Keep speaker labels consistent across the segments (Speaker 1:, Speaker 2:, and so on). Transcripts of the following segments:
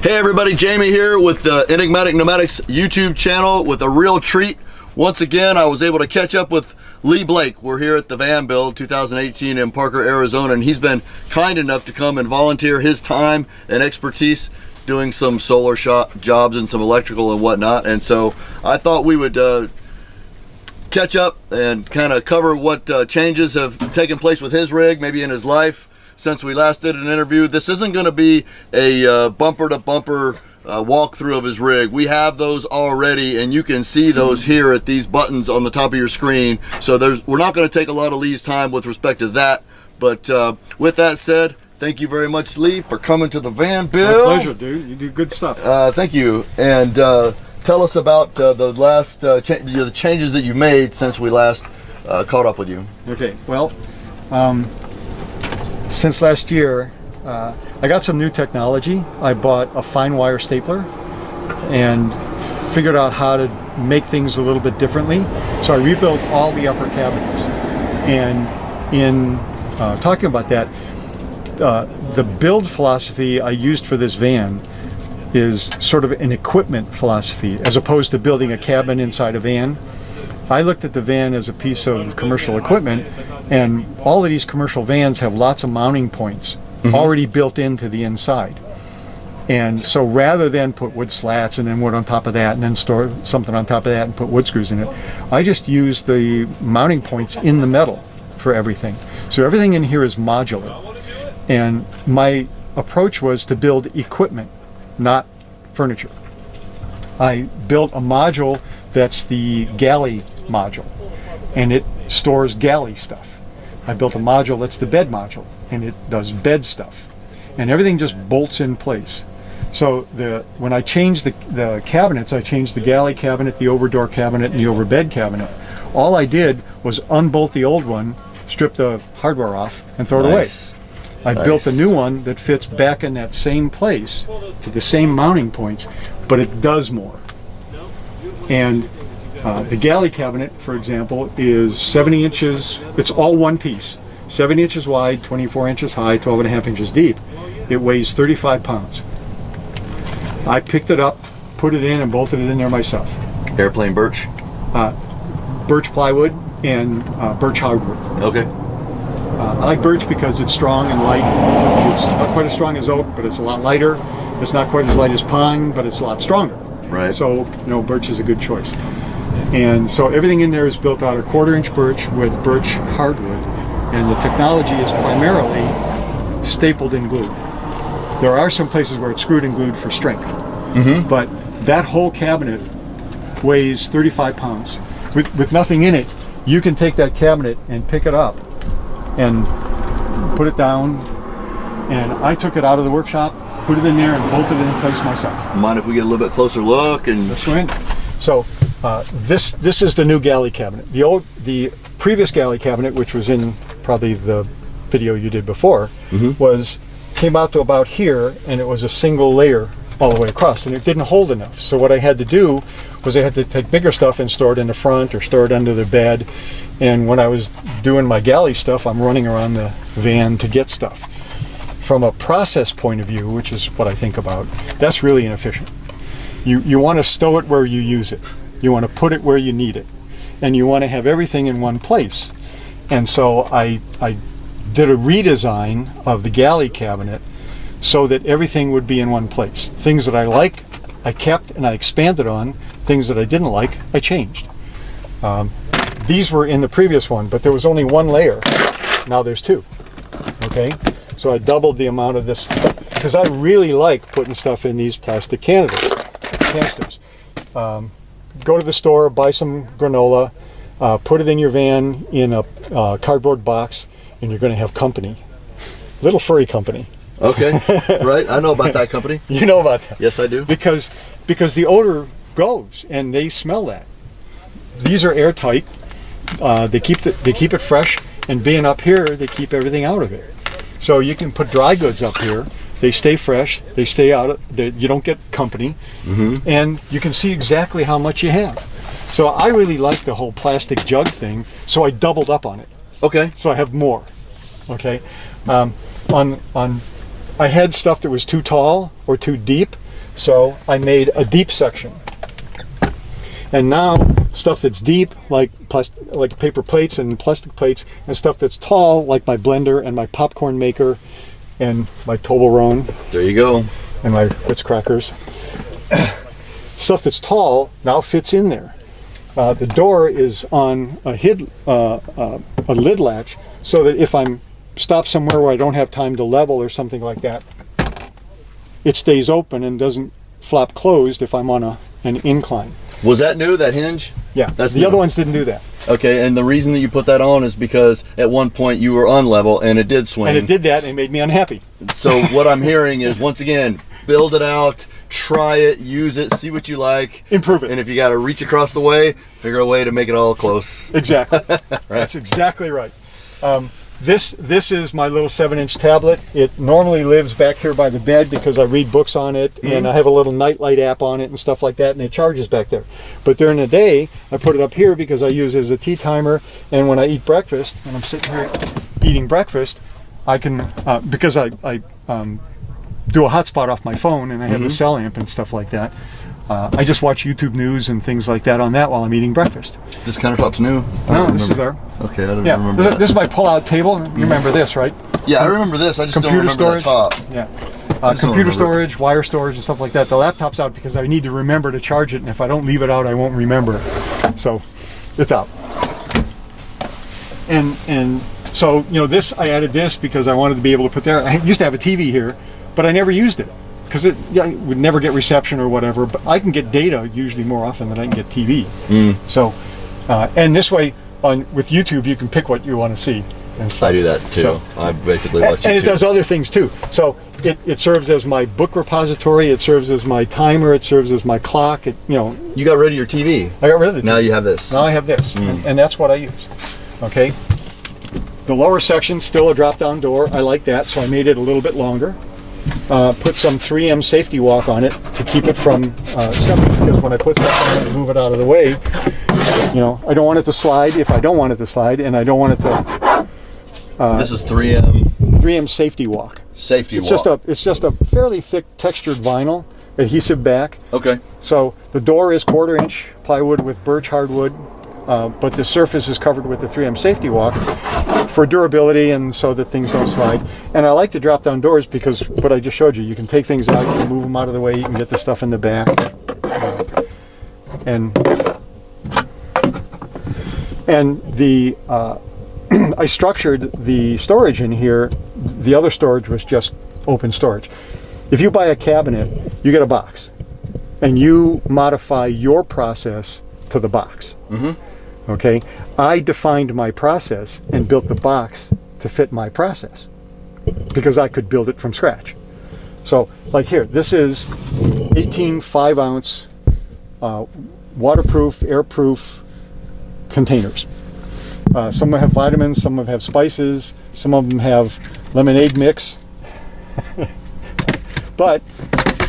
Speaker 1: Hey everybody, Jamie here with the Enigmatic Nomadics YouTube channel with a real treat. Once again, I was able to catch up with Lee Blake. We're here at the Van Build 2018 in Parker, Arizona, and he's been kind enough to come and volunteer his time and expertise doing some solar shop jobs and some electrical and whatnot. And so I thought we would catch up and kind of cover what changes have taken place with his rig, maybe in his life, since we last did an interview. This isn't going to be a bumper to bumper walkthrough of his rig. We have those already, and you can see those here at these buttons on the top of your screen. So we're not going to take a lot of Lee's time with respect to that. But with that said, thank you very much, Lee, for coming to the Van Build.
Speaker 2: My pleasure, dude. You do good stuff.
Speaker 1: Thank you. And tell us about the last the changes that you made since we last caught up with you.
Speaker 2: Okay. Well, since last year, I got some new technology. I bought a fine wire stapler and figured out how to make things a little bit differently. So I rebuilt all the upper cabinets. And in talking about that, the build philosophy I used for this van is sort of an equipment philosophy as opposed to building a cabin inside a van. I looked at the van as a piece of commercial equipment, and all of these commercial vans have lots of mounting points already built into the inside. And so rather than put wood slats and then wood on top of that and then store something on top of that and put wood screws in it, I just use the mounting points in the metal for everything. So everything in here is modular. And my approach was to build equipment, not furniture. I built a module that's the galley module, and it stores galley stuff. I built a module that's the bed module, and it does bed stuff. And everything just bolts in place. So when I changed the cabinets, I changed the galley cabinet, the overdoor cabinet, and the overbed cabinet. All I did was unbolt the old one, strip the hardware off, and throw it away. I built a new one that fits back in that same place to the same mounting points, but it does more. And the galley cabinet, for example, is 70 inches. It's all one piece. 70 inches wide, 24 inches high, 12 and a half inches deep. It weighs 35 pounds. I picked it up, put it in, and bolted it in there myself.
Speaker 1: Airplane birch?
Speaker 2: Birch plywood and birch hardwood.
Speaker 1: Okay.
Speaker 2: I like birch because it's strong and light. It's not quite as strong as oak, but it's a lot lighter. It's not quite as light as pine, but it's a lot stronger. Right. So, birch is a good choice. And so everything in there is built out of 1/4-inch birch with birch hardwood, and the technology is primarily stapled and glued. There are some places where it's screwed and glued for strength, but that whole cabinet weighs 35 pounds. With nothing in it, you can take that cabinet and pick it up and put it down, and I took it out of the workshop, put it in there, and bolted it in place myself.
Speaker 1: Mind if we get a little bit closer look? And
Speaker 2: let's go in. So this is the new galley cabinet. The previous galley cabinet, which was in probably the video you did before, came out to about here, and it was a single layer all the way across, and it didn't hold enough. So what I had to do was I had to take bigger stuff and store it in the front or store it under the bed. And when I was doing my galley stuff, I'm running around the van to get stuff. From a process point of view, which is what I think about, that's really inefficient. You want to stow it where you use it. You want to put it where you need it. And you want to have everything in one place. And so I did a redesign of the galley cabinet so that everything would be in one place. Things that I like, I kept and I expanded on. Things that I didn't like, I changed. These were in the previous one, but there was only one layer. Now there's two. Okay? So I doubled the amount of this stuff, because I really like putting stuff in these plastic canisters. Go to the store, buy some granola, put it in your van in a cardboard box, and you're going to have company. Little furry company.
Speaker 1: Okay, right. I know about that company.
Speaker 2: You know about that?
Speaker 1: Yes, I do.
Speaker 2: Because the odor goes, and they smell that. These are airtight. They keep it fresh, and being up here, they keep everything out of it. So you can put dry goods up here. They stay fresh. They stay out. You don't get company, and you can see exactly how much you have. So I really like the whole plastic jug thing. So I doubled up on it.
Speaker 1: Okay.
Speaker 2: So I have more. Okay. I had stuff that was too tall or too deep, So I made a deep section. And now stuff that's deep, like paper plates and plastic plates, and stuff that's tall, like my blender and my popcorn maker and my Toblerone.
Speaker 1: There you go.
Speaker 2: And my Ritz crackers. Stuff that's tall now fits in there. The door is on a lid latch, so that if I'm stopped somewhere where I don't have time to level or something like that, it stays open and doesn't flop closed if I'm on an incline.
Speaker 1: Was that new, that hinge?
Speaker 2: Yeah,
Speaker 1: That's
Speaker 2: the
Speaker 1: new.
Speaker 2: other ones didn't do that.
Speaker 1: Okay, and the reason that you put that on is because at one point you were on level and it did swing.
Speaker 2: And it did that and it made me unhappy.
Speaker 1: So what I'm hearing is, once again, build it out, try it, use it, see what you like.
Speaker 2: Improve it.
Speaker 1: And if you got to reach across the way, figure a way to make it all close.
Speaker 2: Exactly.
Speaker 1: Right.
Speaker 2: That's exactly right. This is my little 7-inch tablet. It normally lives back here by the bed because I read books on it, and I have a little nightlight app on it and stuff like that, and it charges back there. But during the day, I put it up here because I use it as a tea timer, and when I eat breakfast, and I'm sitting here eating breakfast, I can, because I do a hotspot off my phone, and I have the cell amp and stuff like that. I just watch YouTube news and things like that on that while I'm eating breakfast.
Speaker 1: This countertop's new?
Speaker 2: No, this is our...
Speaker 1: Okay, I don't remember that.
Speaker 2: This is my pull-out table. You remember this, right?
Speaker 1: Yeah, I remember this. I just don't remember the top.
Speaker 2: Yeah.
Speaker 1: just don't
Speaker 2: Computer
Speaker 1: remember.
Speaker 2: storage, wire storage, and stuff like that. The laptop's out because I need to remember to charge it, and if I don't leave it out, I won't remember. So, it's out. And so, you know, this, I added this because I wanted to be able to put there. I used to have a TV here, but I never used it because it would never get reception or whatever. But I can get data usually more often than I can get TV. So, and this way, with YouTube, you can pick what you want to see. And stuff.
Speaker 1: I do that too.
Speaker 2: So,
Speaker 1: I basically watch YouTube.
Speaker 2: and it does other things too. So it serves as my book repository. It serves as my timer. It serves as my clock. It, you know.
Speaker 1: You got rid of your TV.
Speaker 2: I got rid of the TV.
Speaker 1: Now you have this.
Speaker 2: Now I have this, and that's what I use. Okay. The lower section still a drop-down door. I like that, so I made it a little bit longer. Put some 3M safety walk on it to keep it from stepping, because when I put stuff on it and move it out of the way, you know, I don't want it to slide if I don't want it to slide, and I don't want it to.
Speaker 1: This is 3M
Speaker 2: 3M safety walk.
Speaker 1: safety
Speaker 2: It's
Speaker 1: walk.
Speaker 2: just a fairly thick textured vinyl, adhesive back.
Speaker 1: Okay.
Speaker 2: So the door is 1/4-inch plywood with birch hardwood, but the surface is covered with the 3M safety walk for durability and so that things don't slide. And I like the drop-down doors because what I just showed you, you can take things out, you can move them out of the way, you can get the stuff in the back. And the I structured the storage in here. The other storage was just open storage. If you buy a cabinet, you get a box, and you modify your process to the box. Okay, I defined my process and built the box to fit my process because I could build it from scratch. So, like here, this is 18 5-ounce waterproof, airproof containers. Some of them have vitamins, some of them have spices, some of them have lemonade mix, but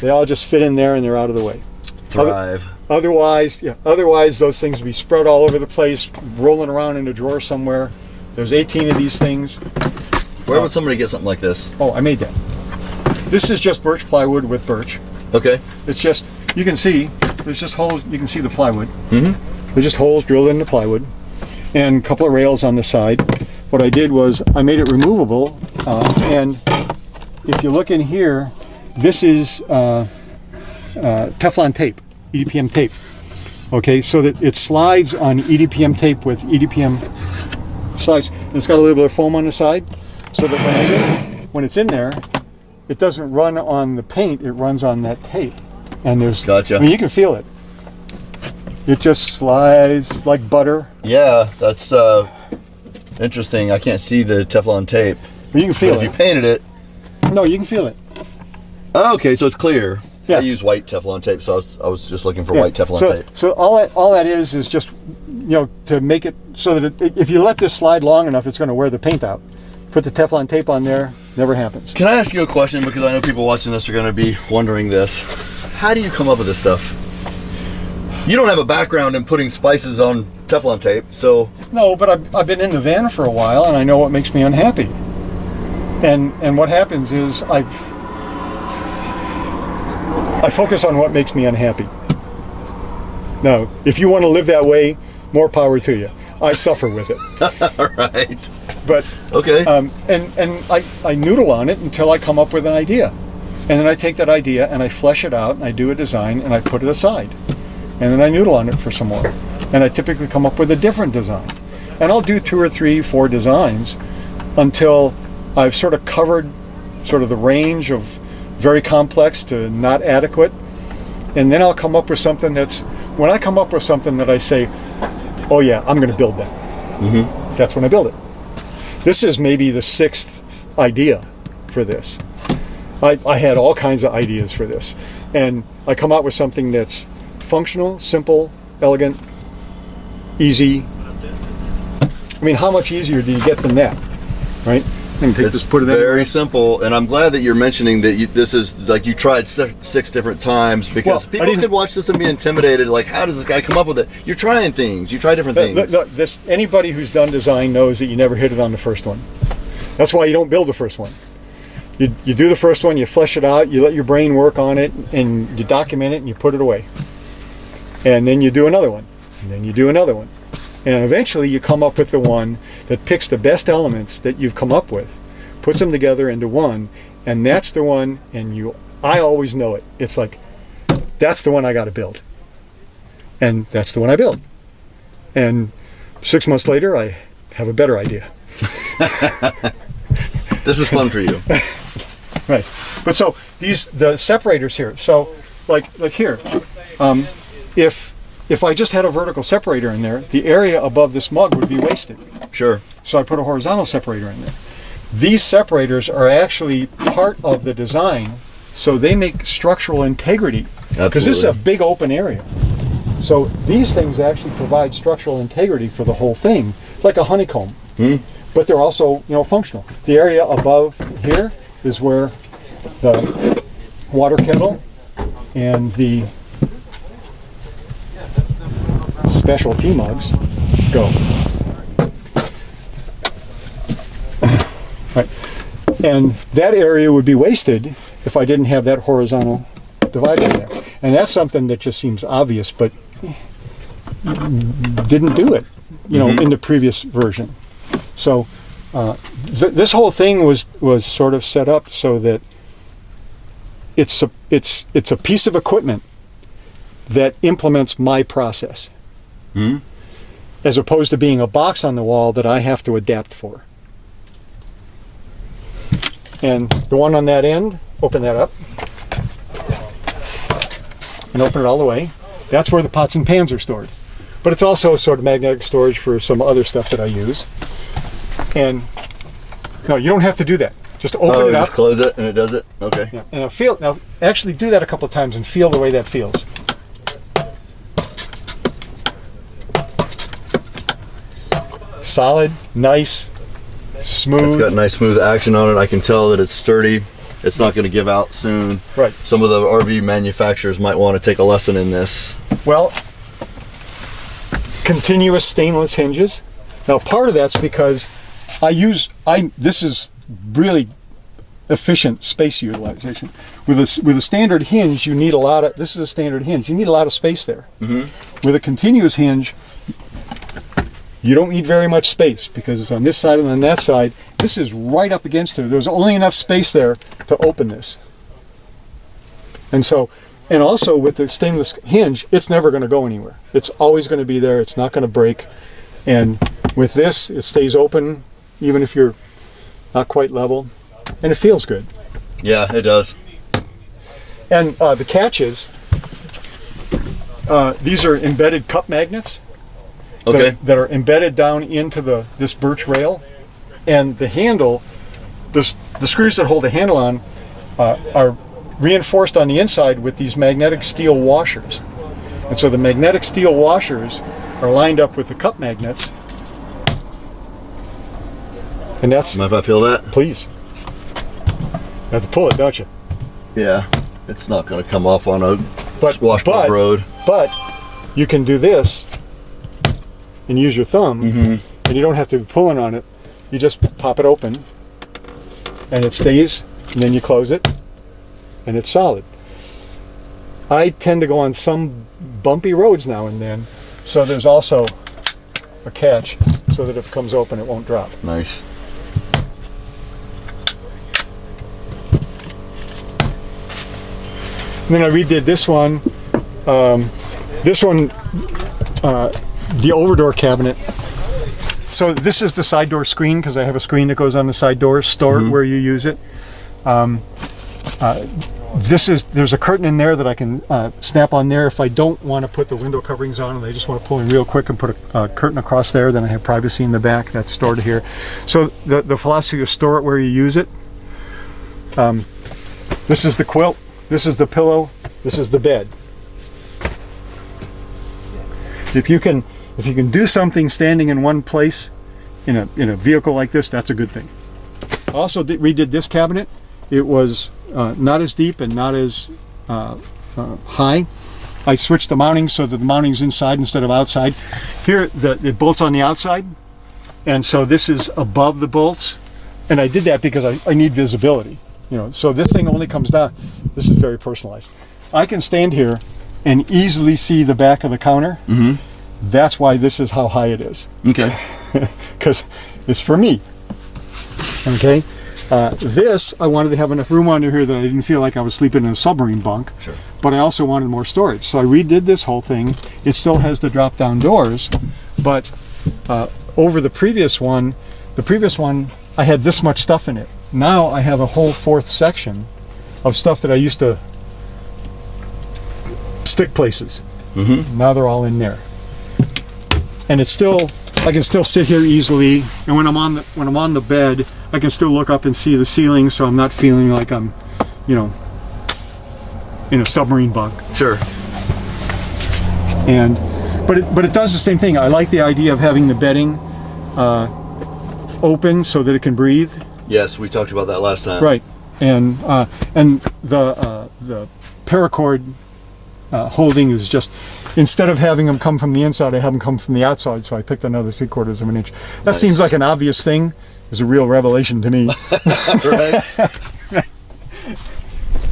Speaker 2: they all just fit in there and they're out of the way.
Speaker 1: Thrive.
Speaker 2: Otherwise, those things would be spread all over the place, rolling around in a drawer somewhere. There's 18 of these things.
Speaker 1: Where would somebody get something like this?
Speaker 2: Oh, I made that. This is just birch plywood with birch.
Speaker 1: Okay.
Speaker 2: It's just, you can see, there's just holes, you can see the plywood. There's just holes drilled into plywood and a couple of rails on the side. What I did was I made it removable, and if you look in here, this is Teflon tape, EDPM tape. Okay, so that it slides on EDPM tape with EDPM slides. And it's got a little bit of foam on the side, so that when it's in there, it doesn't run on the paint, it runs on that tape. And there's,
Speaker 1: Gotcha.
Speaker 2: I mean, you can feel it. It just slides like butter.
Speaker 1: Yeah, that's interesting. I can't see the Teflon tape.
Speaker 2: But you can feel
Speaker 1: But
Speaker 2: it.
Speaker 1: if you painted it,
Speaker 2: No, you can feel it.
Speaker 1: oh, okay, so it's clear.
Speaker 2: Yeah.
Speaker 1: I use white Teflon tape, so I was just looking for white Teflon tape.
Speaker 2: So all that is just, you know, to make it so that if you let this slide long enough, it's going to wear the paint out. Put the Teflon tape on there, never happens.
Speaker 1: Can I ask you a question, because I know people watching this are going to be wondering this. How do you come up with this stuff? You don't have a background in putting spices on Teflon tape, so...
Speaker 2: No, but I've been in the van for a while, and I know what makes me unhappy. And what happens is I've I focus on what makes me unhappy. Now, if you want to live that way, more power to you. I suffer with it.
Speaker 1: All right.
Speaker 2: But
Speaker 1: okay.
Speaker 2: And I noodle on it until I come up with an idea. And then I take that idea and I flesh it out and I do a design and I put it aside. And then I noodle on it for some more. And I typically come up with a different design. And I'll do 2 or 3, 4 designs until I've sort of covered sort of the range of very complex to not adequate. And then I'll come up with something when I come up with something that I say, oh yeah, I'm going to build that. Mm-hmm. That's when I build it. This is maybe the 6th idea for this. I had all kinds of ideas for this. And I come out with something that's functional, simple, elegant, easy. I mean, how much easier do you get than that, right?
Speaker 1: It's very simple, and I'm glad that you're mentioning that this is like you tried 6 different times, because people could watch this and be intimidated. Like, how does this guy come up with it? You're trying things. You try different things.
Speaker 2: Look, anybody who's done design knows that you never hit it on the first one. That's why you don't build the first one. You do the first one, you flesh it out, you let your brain work on it, and you document it, and you put it away. And then you do another one, and then you do another one. And eventually you come up with the one that picks the best elements that you've come up with, puts them together into one, and that's the one, and I always know it. It's like, that's the one I got to build. And that's the one I build. And 6 months later, I have a better idea.
Speaker 1: This is fun for you.
Speaker 2: Right. But so the separators here, so like here, if I just had a vertical separator in there, the area above this mug would be wasted.
Speaker 1: Sure.
Speaker 2: So I put a horizontal separator in there. These separators are actually part of the design, so they make structural integrity. Because this is a big open area. So these things actually provide structural integrity for the whole thing. It's like a honeycomb. But they're also, functional. The area above here is where the water kettle and the special tea mugs go. Right. And that area would be wasted if I didn't have that horizontal divider in there. And that's something that just seems obvious, but didn't do it, in the previous version. So this whole thing was sort of set up so that it's a piece of equipment that implements my process, as opposed to being a box on the wall that I have to adapt for. And the one on that end, open that up and open it all the way. That's where the pots and pans are stored. But it's also sort of magnetic storage for some other stuff that I use. And no, you don't have to do that. Just open it up.
Speaker 1: Just close it and it does it? Okay.
Speaker 2: Yeah. And now actually do that a couple of times and feel the way that feels. Solid, nice, smooth.
Speaker 1: It's got nice smooth action on it. I can tell that it's sturdy. It's not going to give out soon.
Speaker 2: Right.
Speaker 1: Some of the RV manufacturers might want to take a lesson in this.
Speaker 2: Well, continuous stainless hinges. Now part of that's because this is really efficient space utilization. With a standard hinge, you need a lot of, this is a standard hinge, you need a lot of space there. With a continuous hinge, you don't need very much space because it's on this side and on that side. This is right up against it. There's only enough space there to open this. And also with the stainless hinge, it's never going to go anywhere. It's always going to be there. It's not going to break. And with this, it stays open even if you're not quite level. And it feels good.
Speaker 1: Yeah, it does.
Speaker 2: And the catches, these are embedded cup magnets.
Speaker 1: Okay.
Speaker 2: That are embedded down into this birch rail, and the handle, the screws that hold the handle on are reinforced on the inside with these magnetic steel washers. And so the magnetic steel washers are lined up with the cup magnets. And that's...
Speaker 1: Mind if I feel that?
Speaker 2: Please. You have to pull it, don't you?
Speaker 1: Yeah. It's not going to come off on a washboard road.
Speaker 2: But you can do this and use your thumb, and you don't have to be pulling on it. You just pop it open, and it stays, and then you close it, and it's solid. I tend to go on some bumpy roads now and then, so there's also a catch so that if it comes open it won't drop.
Speaker 1: Nice.
Speaker 2: And then I redid this one. The overdoor cabinet. So this is the side door screen, because I have a screen that goes on the side door. Store it where you use it. There's a curtain in there that I can snap on there if I don't want to put the window coverings on and I just want to pull in real quick and put a curtain across there. Then I have privacy in the back. That's stored here. So the philosophy is store it where you use it. This is the quilt. This is the pillow. This is the bed. If you can do something standing in one place in a vehicle like this, that's a good thing. I also redid this cabinet. It was not as deep and not as high. I switched the mounting so that the mounting's inside instead of outside. Here, it bolts on the outside, and so this is above the bolts. And I did that because I need visibility. So this thing only comes down. This is very personalized. I can stand here and easily see the back of the counter. That's why this is how high it is.
Speaker 1: Okay.
Speaker 2: Because it's for me. Okay. This, I wanted to have enough room under here that I didn't feel like I was sleeping in a submarine bunk. Sure. But I also wanted more storage. So I redid this whole thing. It still has the drop down doors, but over the previous one, I had this much stuff in it. Now I have a whole fourth section of stuff that I used to stick places. Now they're all in there. And it's still, I can still sit here easily, and when I'm on the bed, I can still look up and see the ceiling, so I'm not feeling like I'm, in a submarine bunk.
Speaker 1: Sure.
Speaker 2: And but it does the same thing. I like the idea of having the bedding open so that it can breathe.
Speaker 1: Yes, we talked about that last time.
Speaker 2: Right. And the paracord holding is just, instead of having them come from the inside, I have them come from the outside, so I picked another 3/4 of an inch. That
Speaker 1: Nice.
Speaker 2: seems like an obvious thing. It was a real revelation to me.
Speaker 1: Right.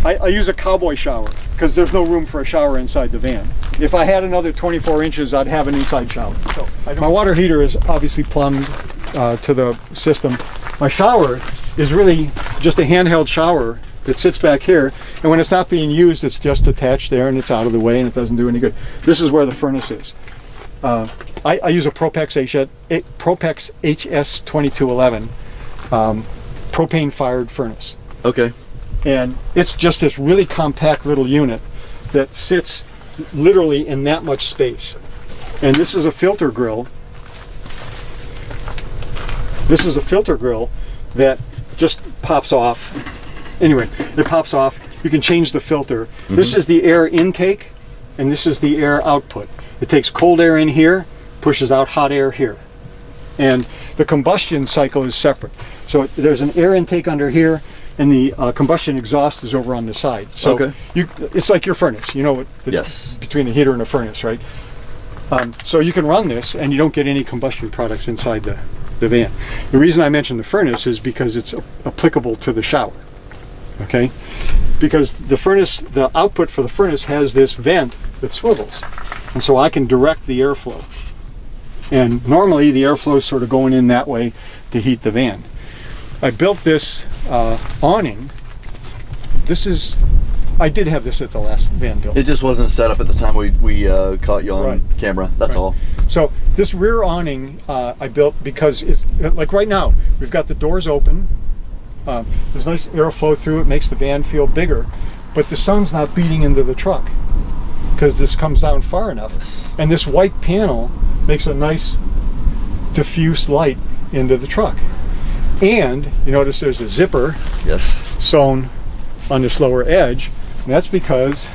Speaker 2: I use a cowboy shower because there's no room for a shower inside the van. If I had another 24 inches, I'd have an inside shower. So my water heater is obviously plumbed to the system. My shower is really just a handheld shower that sits back here, and when it's not being used, it's just attached there and it's out of the way and it doesn't do any good. This is where the furnace is. I use a Propex HS2211 propane fired furnace.
Speaker 1: Okay.
Speaker 2: And it's just this really compact little unit that sits literally in that much space. And this is a filter grill. This is a filter grill that just pops off. Anyway, it pops off. You can change the filter. This is the air intake, and this is the air output. It takes cold air in here, pushes out hot air here. And the combustion cycle is separate. So there's an air intake under here, and the combustion exhaust is over on the side. So
Speaker 1: Okay.
Speaker 2: it's like your furnace,
Speaker 1: Yes.
Speaker 2: between the heater and the furnace, right? So you can run this, and you don't get any combustion products inside the van. The reason I mention the furnace is because it's applicable to the shower. Okay, because the furnace, the output for the furnace has this vent that swivels, and so I can direct the airflow. And normally the airflow is sort of going in that way to heat the van. I built this awning. I did have this at the last van build.
Speaker 1: It just wasn't set up at the time we caught you on camera. That's all.
Speaker 2: So this rear awning I built because it's like right now we've got the doors open. There's nice airflow through it, makes the van feel bigger, but the sun's not beating into the truck because this comes down far enough. And this white panel makes a nice diffuse light into the truck. And you notice there's a zipper sewn on this lower edge, and that's because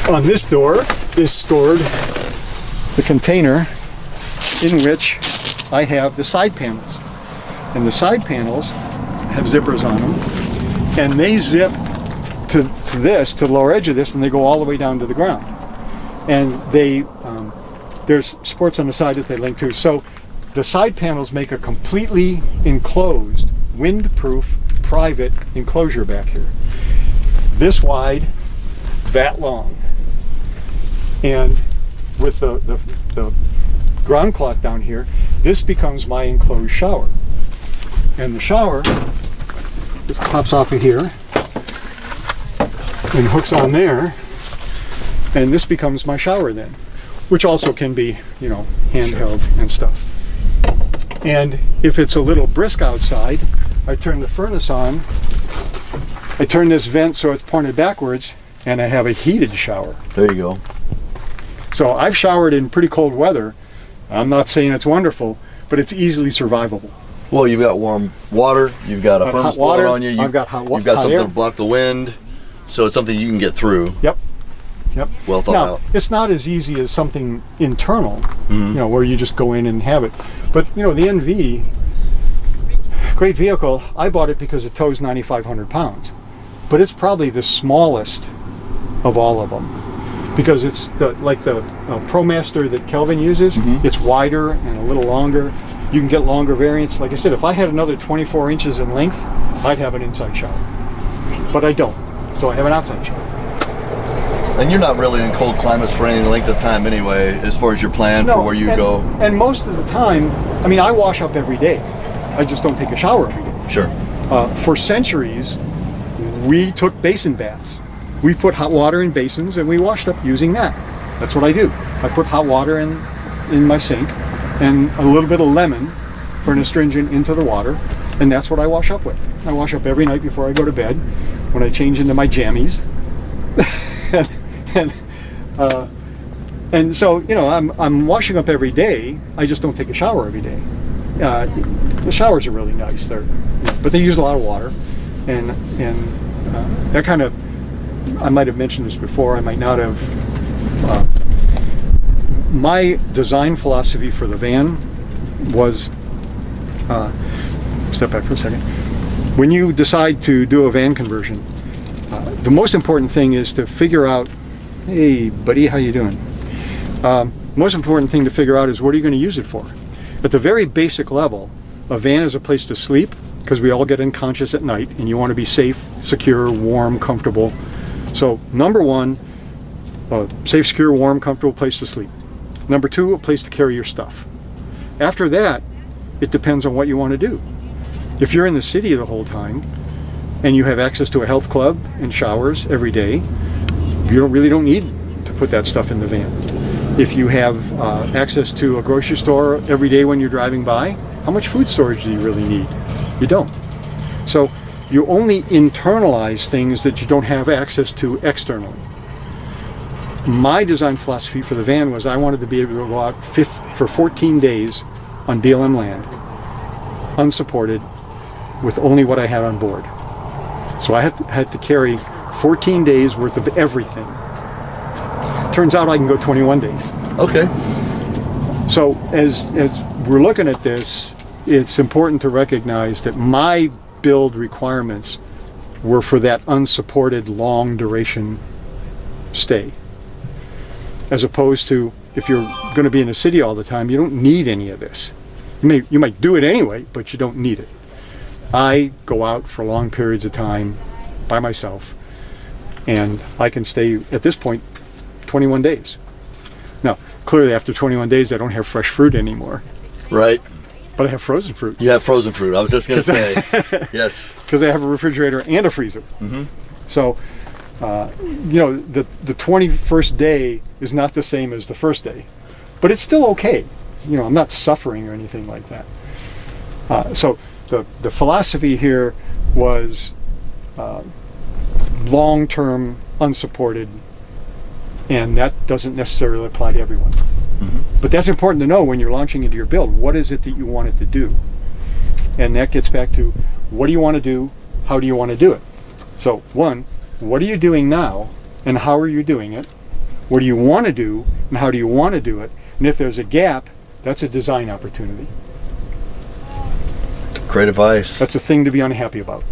Speaker 2: on this door is stored the container in which I have the side panels. And the side panels have zippers on them, and they zip to the lower edge of this, and they go all the way down to the ground. And there's supports on the side that they link to. So the side panels make a completely enclosed, wind-proof, private enclosure back here. This wide, that long. And with the ground cloth down here, this becomes my enclosed shower. And the shower just pops off of here and hooks on there, and this becomes my shower then, which also can be, you know, handheld and stuff. And if it's a little brisk outside, I turn the furnace on, I turn this vent so it's pointed backwards, and I have a heated shower.
Speaker 1: There you go.
Speaker 2: So I've showered in pretty cold weather. I'm not saying it's wonderful, but it's easily survivable.
Speaker 1: Well, you've got warm water, you've got a furnace boiler on you,
Speaker 2: I've got hot water.
Speaker 1: You've got something
Speaker 2: air.
Speaker 1: to block the wind, so it's something you can get through.
Speaker 2: Yep. Yep.
Speaker 1: Well thought
Speaker 2: now,
Speaker 1: out.
Speaker 2: it's not as easy as something internal, you know, where you just go in and have it. But, you know, the NV, great vehicle. I bought it because it tows 9,500 pounds. But it's probably the smallest of all of them. Because it's like the ProMaster that Kelvin uses. It's wider and a little longer. You can get longer variants. Like I said, if I had another 24 inches in length, I'd have an inside shower. But I don't. So I have an outside shower.
Speaker 1: And you're not really in cold climates for any length of time anyway, as far as your plan for where you go.
Speaker 2: And most of the time, I mean, I wash up every day. I just don't take a shower every day.
Speaker 1: Sure.
Speaker 2: For centuries, we took basin baths. We put hot water in basins and we washed up using that. That's what I do. I put hot water in my sink and a little bit of lemon for an astringent into the water, and that's what I wash up with. I wash up every night before I go to bed, when I change into my jammies. and so, you know, I'm washing up every day. I just don't take a shower every day. The showers are really nice, but they use a lot of water, and that kind of, I might have mentioned this before, I might not have. My design philosophy for the van was, step back for a second. When you decide to do a van conversion, the most important thing is to figure out, hey buddy, how you doing? Most important thing to figure out is what are you going to use it for? At the very basic level, a van is a place to sleep, because we all get unconscious at night and you want to be safe, secure, warm, comfortable. So number one, a safe, secure, warm, comfortable place to sleep. Number two, a place to carry your stuff. After that, it depends on what you want to do. If you're in the city the whole time and you have access to a health club and showers every day, you really don't need to put that stuff in the van. If you have access to a grocery store every day when you're driving by, how much food storage do you really need? You don't. So you only internalize things that you don't have access to externally. My design philosophy for the van was I wanted to be able to go out for 14 days on BLM land, unsupported, with only what I had on board. So I had to carry 14 days worth of everything. Turns out I can go 21 days.
Speaker 1: Okay.
Speaker 2: So as we're looking at this, it's important to recognize that my build requirements were for that unsupported long duration stay. As opposed to, if you're going to be in a city all the time, you don't need any of this. You might do it anyway, but you don't need it. I go out for long periods of time by myself, and I can stay, at this point, 21 days. Now, clearly after 21 days, I don't have fresh fruit anymore.
Speaker 1: Right.
Speaker 2: But I have frozen fruit.
Speaker 1: You have frozen fruit. I was just going to say. Yes.
Speaker 2: Because I have a refrigerator and a freezer.
Speaker 1: Mm-hmm.
Speaker 2: So, you know, the 21st day is not the same as the first day. But it's still okay. You know, I'm not suffering or anything like that. So the philosophy here was long-term, unsupported, and that doesn't necessarily apply to everyone. Mm-hmm. But that's important to know when you're launching into your build. What is it that you want it to do? And that gets back to, what do you want to do? How do you want to do it? So one, what are you doing now and how are you doing it? What do you want to do and how do you want to do it? And if there's a gap, that's a design opportunity.
Speaker 1: Great advice.
Speaker 2: That's a thing to be unhappy about.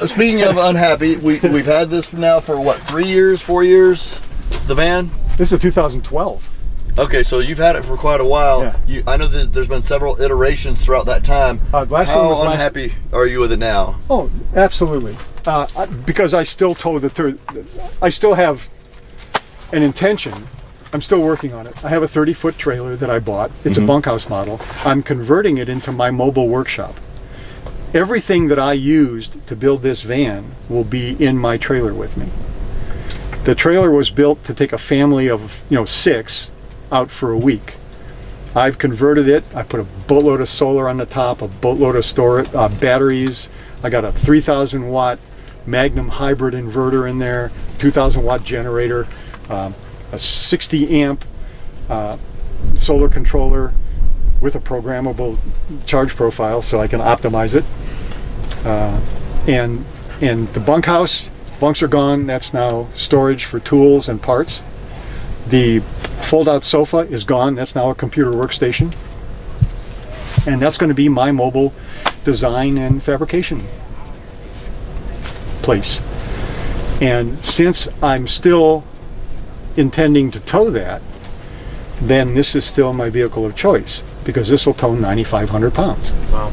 Speaker 1: Speaking of unhappy, we've had this now for what, 3 years, 4 years, the van?
Speaker 2: This is 2012.
Speaker 1: Okay, so you've had it for quite a while.
Speaker 2: Yeah.
Speaker 1: I know that there's been several iterations throughout that time.
Speaker 2: How unhappy are you with it now? Oh, absolutely. Because I still tow I still have an intention. I'm still working on it. I have a 30-foot trailer that I bought. It's a bunkhouse model. I'm converting it into my mobile workshop. Everything that I used to build this van will be in my trailer with me. The trailer was built to take a family of 6 out for a week. I've converted it. I put a boatload of solar on the top, a boatload of batteries. I got a 3,000 watt Magnum hybrid inverter in there, 2,000 watt generator, a 60 amp solar controller with a programmable charge profile so I can optimize it. And the bunkhouse, bunks are gone. That's now storage for tools and parts. The fold-out sofa is gone. That's now a computer workstation. And that's going to be my mobile design and fabrication place. And since I'm still intending to tow that, then this is still my vehicle of choice, because this will tow 9,500 pounds.
Speaker 3: Wow.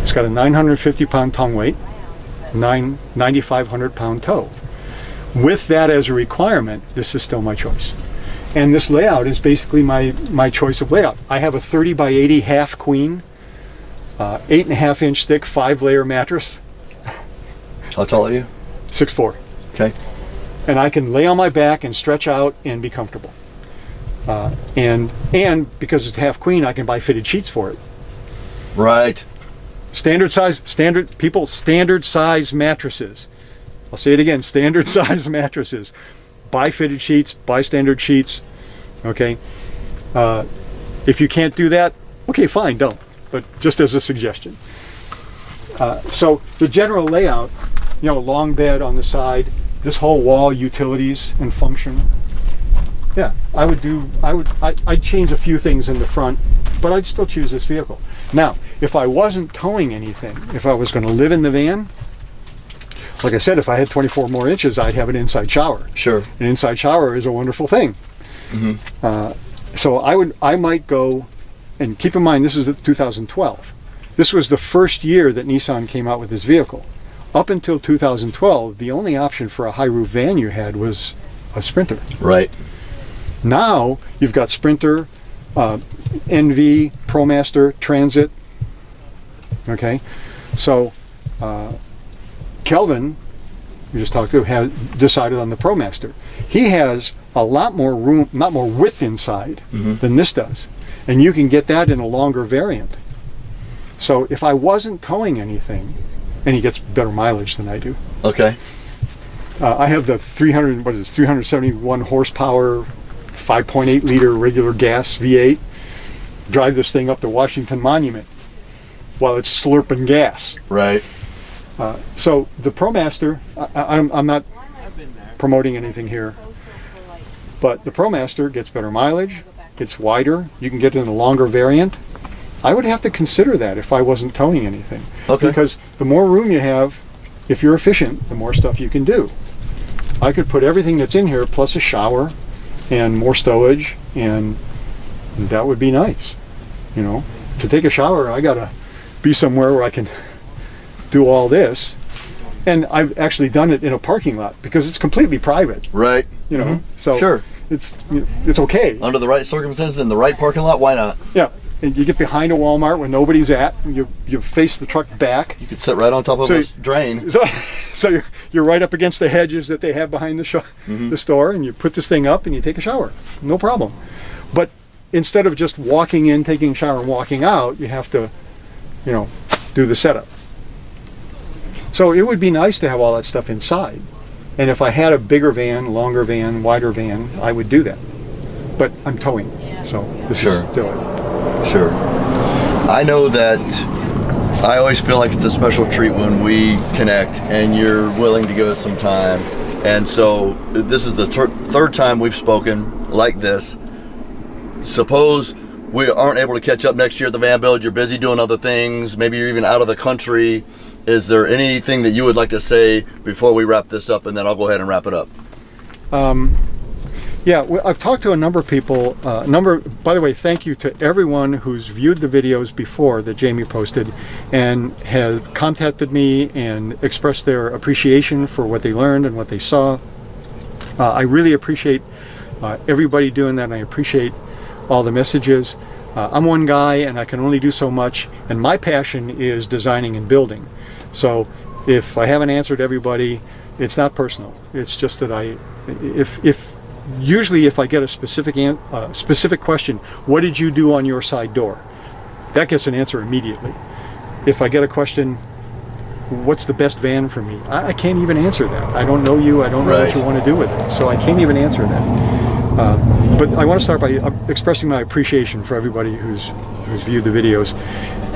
Speaker 2: It's got a 950 pound tongue weight, 9,500 pound tow. With that as a requirement, this is still my choice. And this layout is basically my choice of layout. I have a 30 by 80 half queen, 8.5 inch thick 5-layer mattress.
Speaker 1: How tall are you?
Speaker 2: 6'4".
Speaker 1: Okay.
Speaker 2: And I can lay on my back and stretch out and be comfortable. And because it's half queen, I can buy fitted sheets for it.
Speaker 1: Right.
Speaker 2: Standard size mattresses. I'll say it again, standard size mattresses. Buy fitted sheets, buy standard sheets. Okay. If you can't do that, okay, fine, don't. But just as a suggestion. So the general layout, long bed on the side, this whole wall, utilities and function. Yeah, I'd change a few things in the front, but I'd still choose this vehicle. Now, if I wasn't towing anything, if I was going to live in the van, like I said, if I had 24 more inches, I'd have an inside shower.
Speaker 1: Sure.
Speaker 2: An inside shower is a wonderful thing. So I might go, and keep in mind, this is 2012. This was the first year that Nissan came out with this vehicle. Up until 2012, the only option for a high roof van you had was a Sprinter.
Speaker 1: Right.
Speaker 2: Now you've got Sprinter, NV, ProMaster, Transit. Okay, so Kelvin, we just talked to, has decided on the ProMaster. He has a lot more room, not more width inside than this does, and you can get that in a longer variant. So if I wasn't towing anything, and he gets better mileage than I do.
Speaker 1: Okay.
Speaker 2: I have the 371 horsepower, 5.8 liter regular gas V8. Drive this thing up to Washington Monument while it's slurping gas.
Speaker 1: Right.
Speaker 2: So the ProMaster, I'm not promoting anything here, but the ProMaster gets better mileage, it's wider, you can get it in a longer variant. I would have to consider that if I wasn't towing anything.
Speaker 1: Okay.
Speaker 2: Because the more room you have, if you're efficient, the more stuff you can do. I could put everything that's in here plus a shower and more stowage, and that would be nice. To take a shower, I gotta be somewhere where I can do all this. And I've actually done it in a parking lot because it's completely private.
Speaker 1: Right.
Speaker 2: So
Speaker 1: sure.
Speaker 2: It's okay.
Speaker 1: Under the right circumstances in the right parking lot, why not?
Speaker 2: Yeah. And you get behind a Walmart when nobody's at, and you face the truck back.
Speaker 1: You could sit right on top of this drain.
Speaker 2: So you're right up against the hedges that they have behind the store, and you put this thing up and you take a shower. No problem. But instead of just walking in, taking a shower, and walking out, you have to, do the setup. So it would be nice to have all that stuff inside. And if I had a bigger van, longer van, wider van, I would do that. But I'm towing, so this is still it.
Speaker 1: Sure. I know that I always feel like it's a special treat when we connect and you're willing to give us some time. And so this is the third time we've spoken like this. Suppose we aren't able to catch up next year at the van build, you're busy doing other things, maybe you're even out of the country. Is there anything that you would like to say before we wrap this up, and then I'll go ahead and wrap it up?
Speaker 2: Yeah, well, I've talked to a number of people. By the way, thank you to everyone who's viewed the videos before that Jamie posted and has contacted me and expressed their appreciation for what they learned and what they saw. I really appreciate everybody doing that, and I appreciate all the messages. I'm one guy and I can only do so much, and my passion is designing and building. So if I haven't answered everybody, it's not personal. It's just that usually if I get a specific question, what did you do on your side door? That gets an answer immediately. If I get a question, what's the best van for me? I can't even answer that. I don't know you. I don't know what you want to do with it. So I can't even answer that. But I want to start by expressing my appreciation for everybody who's viewed the videos.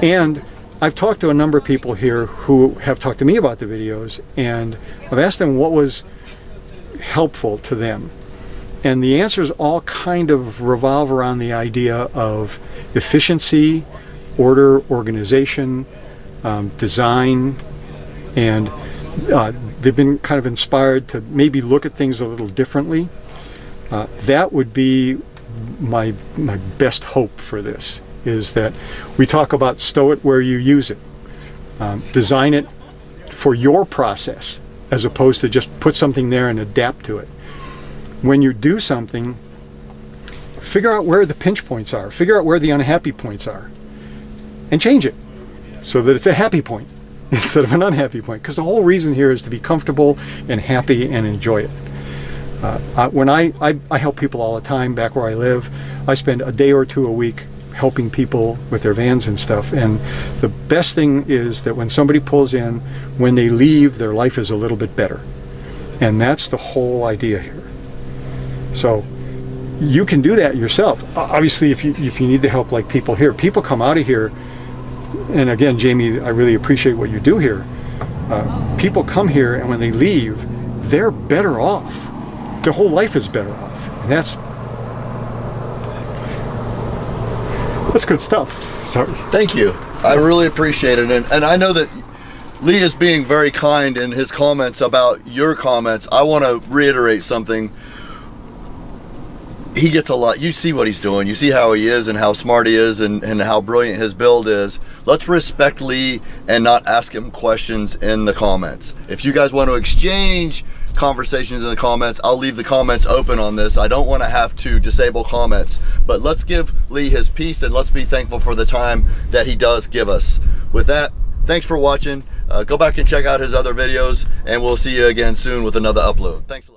Speaker 2: And I've talked to a number of people here who have talked to me about the videos, and I've asked them what was helpful to them. And the answers all kind of revolve around the idea of efficiency, order, organization, design, and they've been kind of inspired to maybe look at things a little differently. That would be my best hope for this, is that we talk about stow it where you use it. Design it for your process as opposed to just put something there and adapt to it. When you do something, figure out where the pinch points are, figure out where the unhappy points are, and change it so that it's a happy point instead of an unhappy point, because the whole reason here is to be comfortable and happy and enjoy it. When I help people all the time back where I live, I spend a day or two a week helping people with their vans and stuff, and the best thing is that when somebody pulls in, when they leave, their life is a little bit better. And that's the whole idea here. So you can do that yourself. Obviously, if you need the help, like people here, people come out of here, and again, Jamie, I really appreciate what you do here. People come here, and when they leave, they're better off. Their whole life is better off, and that's good stuff. Sorry.
Speaker 1: Thank you. I really appreciate it, and I know that Lee is being very kind in his comments about your comments. I want to reiterate something. He gets a lot. You see what he's doing. You see how he is and how smart he is and how brilliant his build is. Let's respect Lee and not ask him questions in the comments. If you guys want to exchange conversations in the comments, I'll leave the comments open on this. I don't want to have to disable comments, but let's give Lee his peace, and let's be thankful for the time that he does give us. With that, thanks for watching. Go back and check out his other videos, and we'll see you again soon with another upload. Thanks a lot.